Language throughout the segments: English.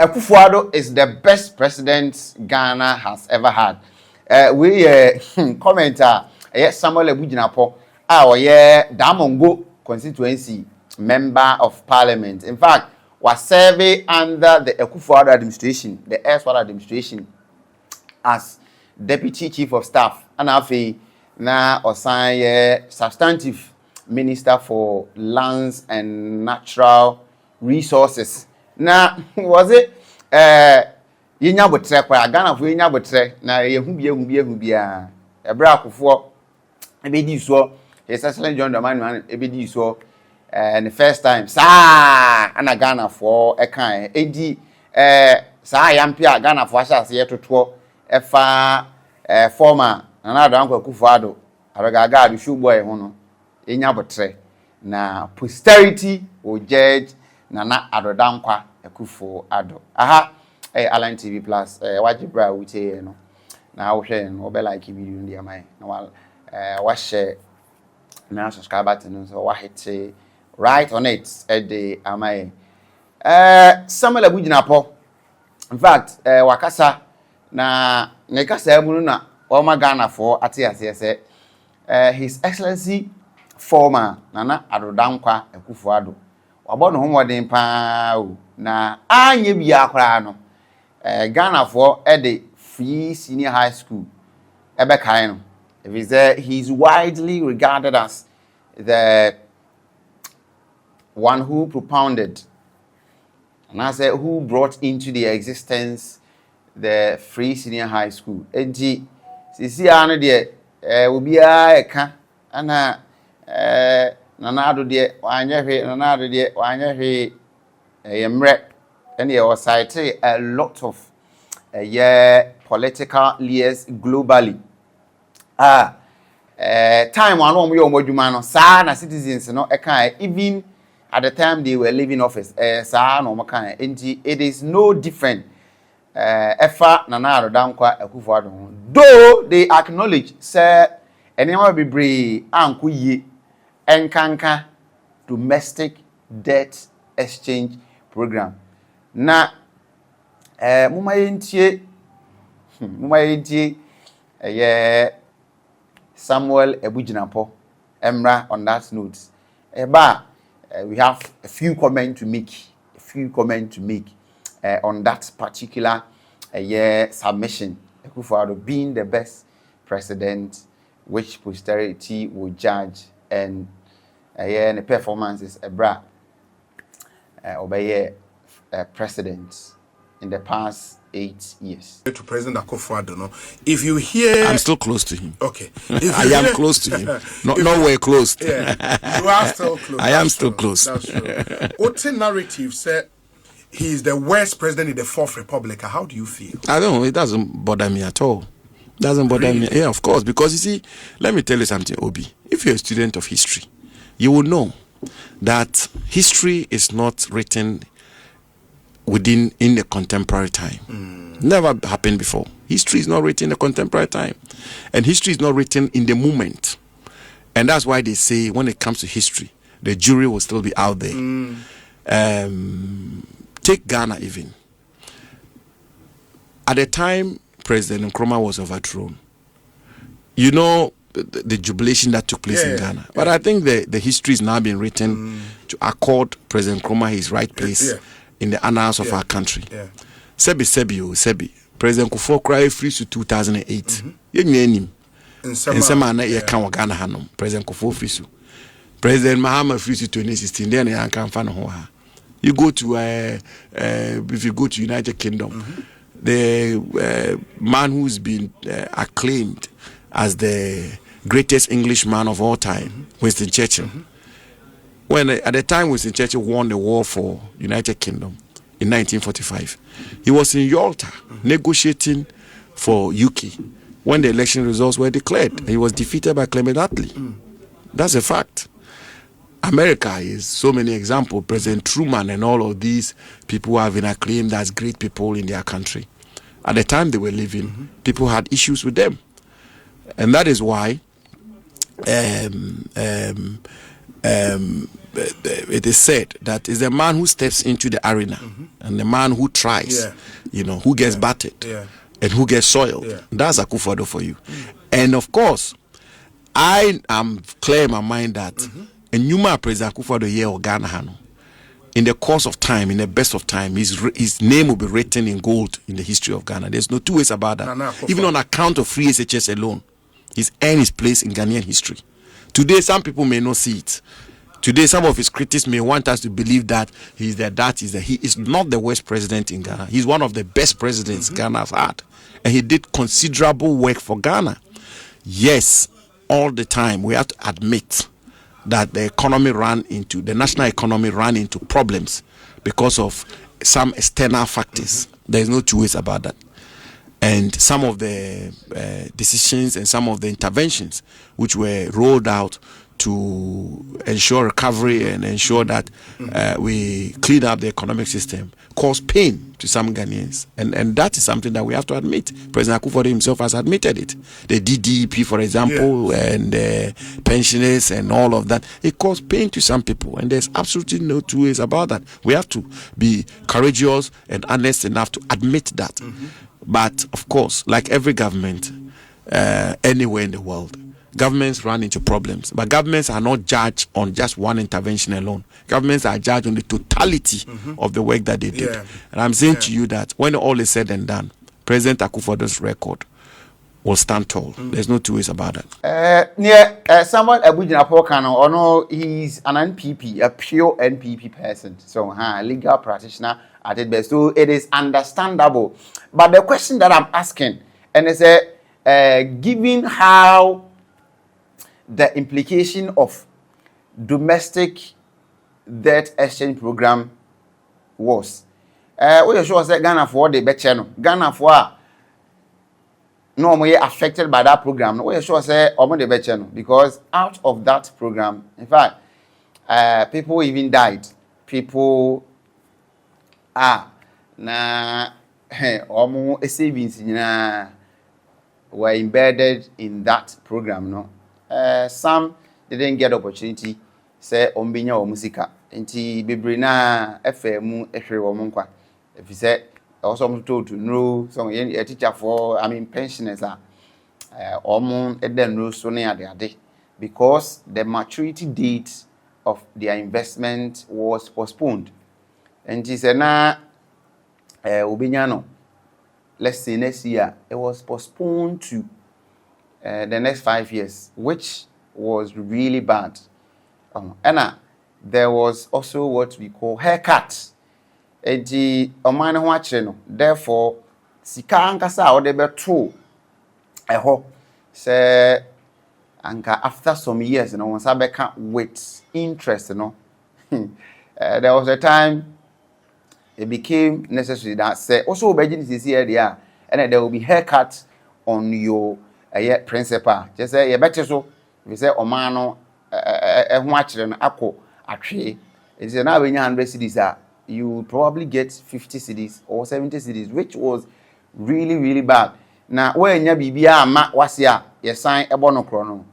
Akufo-Addo is the best president Ghana has ever had. We commenter Samuel Abu-Jinapor, Damongo constituency member of parliament. In fact, was serving under the Akufo-Addo administration, the erstwhile administration, as deputy chief of staff. And afi na osan substantive minister for lands and natural resources. Na was it yinya botre kwa Ghana fo yinya botre na yehu bia ebra akofo ebedi so his excellent John Dramani ebedi so the first time sa ana Ghana fo ekan edi sa yampia Ghana fo asase yetoto efa former Nana Addo Akufo-Addo abagaga adu showboy ho no yinya botre na posterity will judge Nana Addo Akufo-Addo. Aha, Align TV Plus, wajibra uche no. Na wohwe no be like video ndi amai. Na wa share na subscribe button so wa hit right on it the amai. Samuel Abu-Jinapor. In fact, wakasa na nekasa ebunu na o Ghana for atiase His Excellency former Nana Addo Akufo-Addo. Wabon ho modern pa o na anye bia akora no Ghana for the free senior high school ebe kai no he's widely regarded as the one who propounded and I say who brought into the existence the free senior high school enti sisi anu de obia eka ana Nana Addo de Nana Addo de wanyehwe yemre and he was cited a lot of political leaders globally. Time one on your modumano, sa na citizens no even at the time they were leaving office, sa no makana. It is no different. Efa Nana Addo Akufo-Addo. Though they acknowledge, say, anyone be brave, anku ye, enkanka domestic debt exchange program. Na mumayentie Samuel Abu-Jinapor emra on that note. We have a few comments to make. On that particular submission. Akufo-Addo being the best president which posterity will judge and the performances obey president in the past 8 years. To President Akufo-Addo, no? If you hear, I'm still close to him. Okay, I am close to him. Nowhere close. Yeah, you are still close. I am still close. That's true. What the narrative said? He is the worst president in the Fourth Republic. How do you feel? I don't know. It doesn't bother me at all. Doesn't bother me. Yeah, of course. Because you see, let me tell you something, Obi. If you're a student of history, you will know that history is not written in the contemporary time. Never happened before. History is not written in the contemporary time. And history is not written in the moment. And that's why they say when it comes to history, the jury will still be out there. Take Ghana even. At the time President Nkrumah was overthrown, you know the jubilation that took place in Ghana. But I think the history is now being written to accord President Nkrumah his right place in the annals of our country. Sebi. President Kufuor cry free to 2008. In some manner, Ghana Hanum. President Kufuor free. President Mahama free to 2016. Then I can't find a you go to if you go to United Kingdom, the man who's been acclaimed as the greatest Englishman of all time, Winston Churchill. When at the time Winston Churchill won the war for United Kingdom in 1945, he was in Yalta negotiating for UK when the election results were declared. He was defeated by Clement Attlee. That's a fact. America is so many examples. President Truman and all of these people have been acclaimed as great people in their country. At the time they were living, people had issues with them. And that is why it is said that is the man who steps into the arena and the man who tries, who gets battered and who gets soiled. That's Akufo-Addo for you. And of course, I am clear in my mind that a Numa President Akufo-Addo here or Ghana Hano, in the course of time, in the best of time, his name will be written in gold in the history of Ghana. There's no two ways about that. Even on account of free SHS alone, he's earned his place in Ghanaian history. Today, some people may not see it. Today, some of his critics may want us to believe that he is not the worst president in Ghana. He's one of the best presidents Ghana has had. And he did considerable work for Ghana. Yes, all the time, we have to admit that the national economy ran into problems because of some external factors. There's no two ways about that. And some of the decisions and some of the interventions which were rolled out to ensure recovery and ensure that we clean up the economic system caused pain to some Ghanaians. And that is something that we have to admit. President Akufo-Addo himself has admitted it. The DDP, for example, and pensioners and all of that, it caused pain to some people. And there's absolutely no two ways about that. We have to be courageous and honest enough to admit that. But, of course, like every government anywhere in the world, governments run into problems, but governments are not judged on just one intervention alone. Governments are judged on the totality of the work that they did. And I'm saying to you that when all is said and done, President Akufo-Addo's record will stand tall. There's no two ways about that. Someone Abu-Jinapor or no, he's an NPP, a pure NPP person. So, legal practitioner at its best. So it is understandable. But the question that I'm asking, and it's given how the implication of domestic debt exchange program was. We are sure that Ghana for the better. Ghana for no more affected by that program. We are sure that the better because out of that program, in fact, people even died. People savings were embedded in that program. No. Some didn't get opportunity. Say ombinya or musika. Enti bebrina FM ehwe womunkwa. If you say also told to know some a teacher for pensioners are eden no so near ade because the maturity date of their investment was postponed. And he said na obinya no, let's say next year it was postponed to the next 5 years, which was really bad. And there was also what we call haircut. Therefore, sika ankasa odebe to eho say anka after some years, once I became with interest, there was a time it became necessary that say also business here there, and there will be haircut on your principal. Just say you better so we say omano no ako atwe. It is now when you 100 cedis you probably get 50 cedis or 70 cedis, which was really, really bad. Now when you be ma wasia you sign a bono chrono.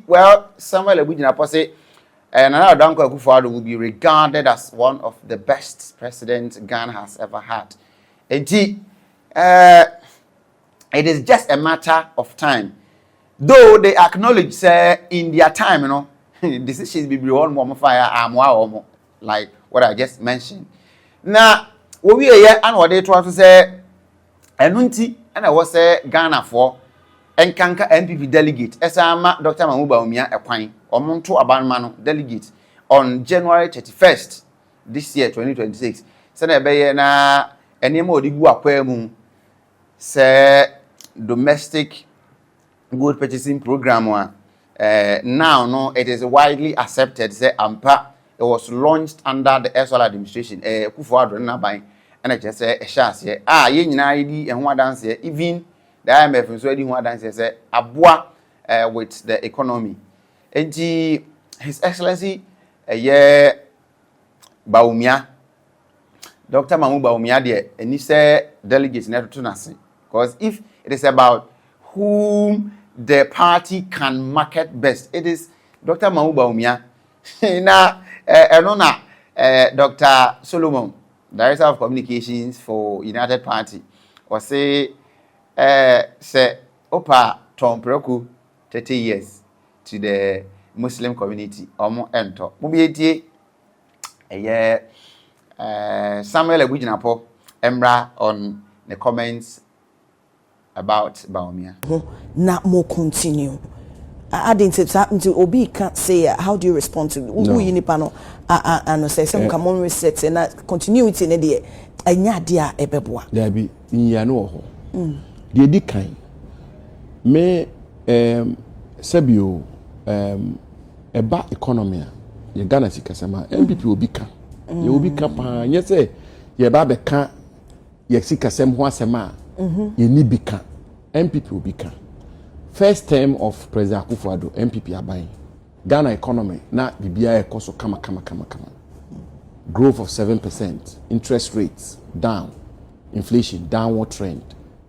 Well, Samuel Abu-Jinapor say and another Danko Akufo-Addo will be regarded as one of the best presidents Ghana has ever had. It is just a matter of time. Though they acknowledge, say, in their time, decisions will be one more fire, like what I just mentioned. Now, what we are here and what they try to say, and I was say Ghana for Nkanka NPP delegate, Esama Dr. Mahama Ekwan, Omonto Abanmano delegate on January 31st this year, 2026. Senebe na enemo odigu akwemu say domestic good purchasing program now no it is widely accepted say ampa it was launched under the SL administration Akufo-Addo na ban and just say e sha say ye nyina idi ehun adanse even the IMF nso edi hu adanse say aboa with the economy enti His Excellency Baumia Dr. Mahama Baumia de eni say delegate na to nase because if it is about whom the party can market best. It is Dr. Mahama Bawumia. Na enona Dr. Solomon, Director of Communications for United Party, was say opa Tom Preku 30 years to the Muslim community. Omo ento. Mubieti Samuel Abu-Jinapor Emra on the comments about Bawumia. Not more continue. I didn't say something to Obi can't say how do you respond to who you need panel and say some come on reset and that continuity in the anya dia ebeboa. There be in no ho. The decline. Me Sebio eba economy ye Ghana sikasema MPP obi ka. Ye obi ka pa nye say ye ba be ka ye sikasem ho asema ye ni bi ka. MPP obi ka. First term of President Akufo-Addo, MPP abayin. Ghana economy na bibia ekoso kama. Growth of 7%, interest rates down, inflation downward trend,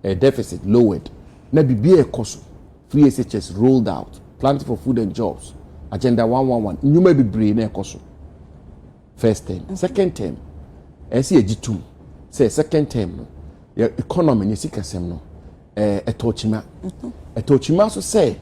a deficit lowered. Na bibia ekoso, free SHS rolled out, planting for food and jobs, agenda 111. Nyuma bibre na ekoso. First term, second term. Ensi ejitum. Say second term no. Your economy ni sikasem no. Etochima. Etochima so say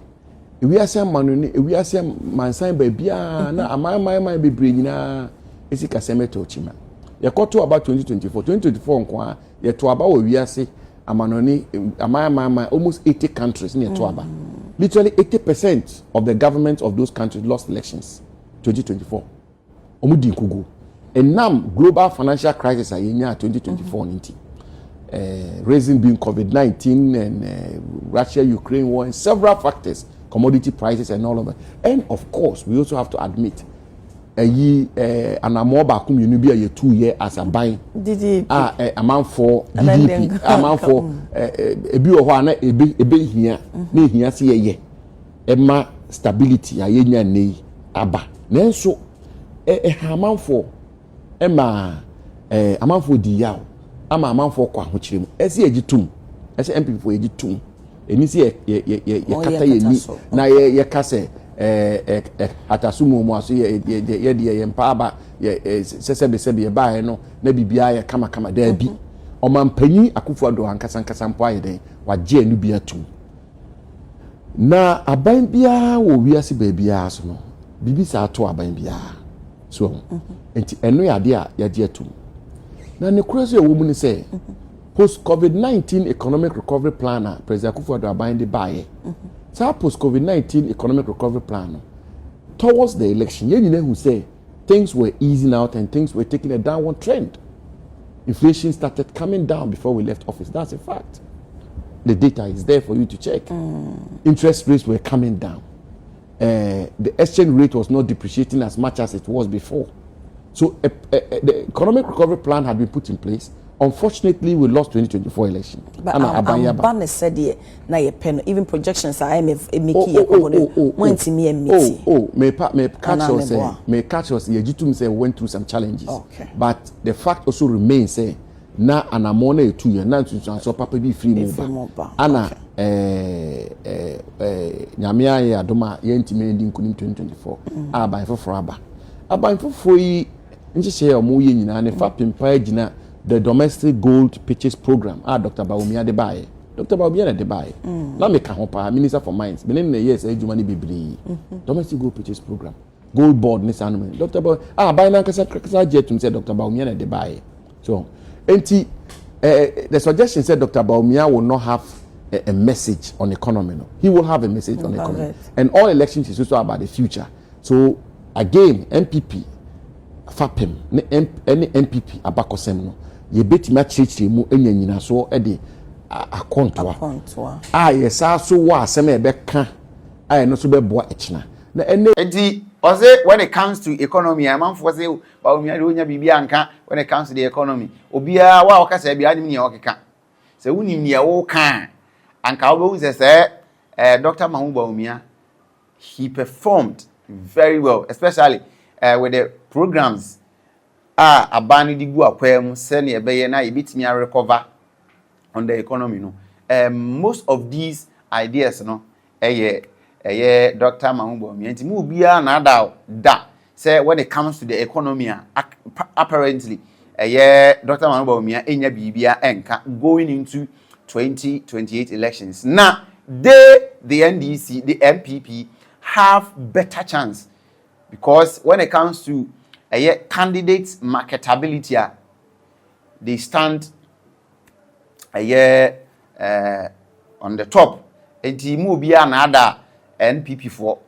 we are some man we are some mansan ba bia na amai bebre nyina esika seme etochima. Ye koto about 2024 nko ye to aba we ase amanoni amai almost 80 countries near to aba. Literally 80% of the governments of those countries lost elections 2024. Omudi nkugu. Enam global financial crisis ayenya 2024 nti. Reason being COVID-19 and Russia-Ukraine war and several factors, commodity prices and all of that. And of course, we also have to admit, an amoba community a 2 year as a buying. Amount for GDP, amount for a bio here, me here see a year. Emma stability, a year ne aba. Then so a amount for Emma amount for the yaw. Ama amanfo kwa hochirem ese egitum ese MP for egitum eni se ye kata ye ni na ye kase atasumu mu aso ye de mpaaba ye sesebe ba no na bibia ye kama da bi omampanyi Akufo-Addo ankasa mpo aye den waje anu bia tum na aban bia wo wiase ba bia so no bibi sa ato aban bia so enti eno ya de a yaje atum. Now, the question of women say, post COVID-19 economic recovery plan, President Akufo-Addo abaying the buy. So, post COVID-19 economic recovery plan, towards the election, you know who say things were easing out and things were taking a downward trend. Inflation started coming down before we left office. That's a fact. The data is there for you to check. Interest rates were coming down. The exchange rate was not depreciating as much as it was before. So the economic recovery plan had been put in place. Unfortunately, we lost 2024 election. But I'm said here now your pen even projections are IMF may catch us Yejitum say went through some challenges. Okay. But the fact also remains say na anamone 2 years now to so papa be free move. Ana nyamia ya adoma yentime ndi nkunim 2024 aba for aba. Aba for yi nje share omo ye nyina ne fa pimpa gina the domestic gold purchase program. Dr. Bawumia de bae. Dr. Bawumia de bae. Na me ka ho pa Minister for Mines. Benin na yes ejuma ni bebre. Domestic gold purchase program. Gold board ni sanu. Dr. Bawumia bae na kasa jetum say Dr. Bawumia de bae. So, the suggestion said Dr. Bawumia will not have a message on economy. No. He will have a message on economy. And all elections is also about the future. So, again, MPP, FAPEM, any MPP, abakosem no. Ye beti ma chirichiri mu enya nyina so e de akontoa yes so wa asem e be ka no so be boa echina na enti o say when it comes to economy am for say Bawumia de onya bibia anka when it comes to the economy obia wa okasa bia nim ne okeka say unim ne wo ka anka obo say Dr. Mahama Bawumia he performed very well, especially with the programs abani digu akwem se ne ebeye na ebitimi recover on the economy no. Most of these ideas no Dr. Mahama nti mu bia na da say when it comes to the economy apparently Dr. Mahama enya bibia enka going into 2028 elections. Now the NDC, the MPP have better chance because when it comes to candidates marketability, they stand on the top. Enti mu bia na ada NPP for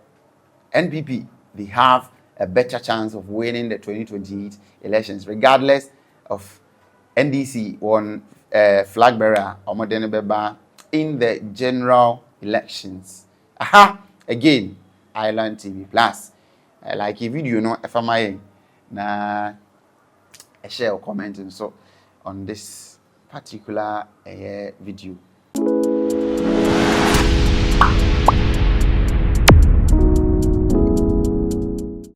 NPP, they have a better chance of winning the 2028 elections, regardless of NDC on flag bearer or Modern Beba in the general elections. Aha! Again, Island TV Plus. I like a video, no, if I'm na a share or comment and so on this particular video.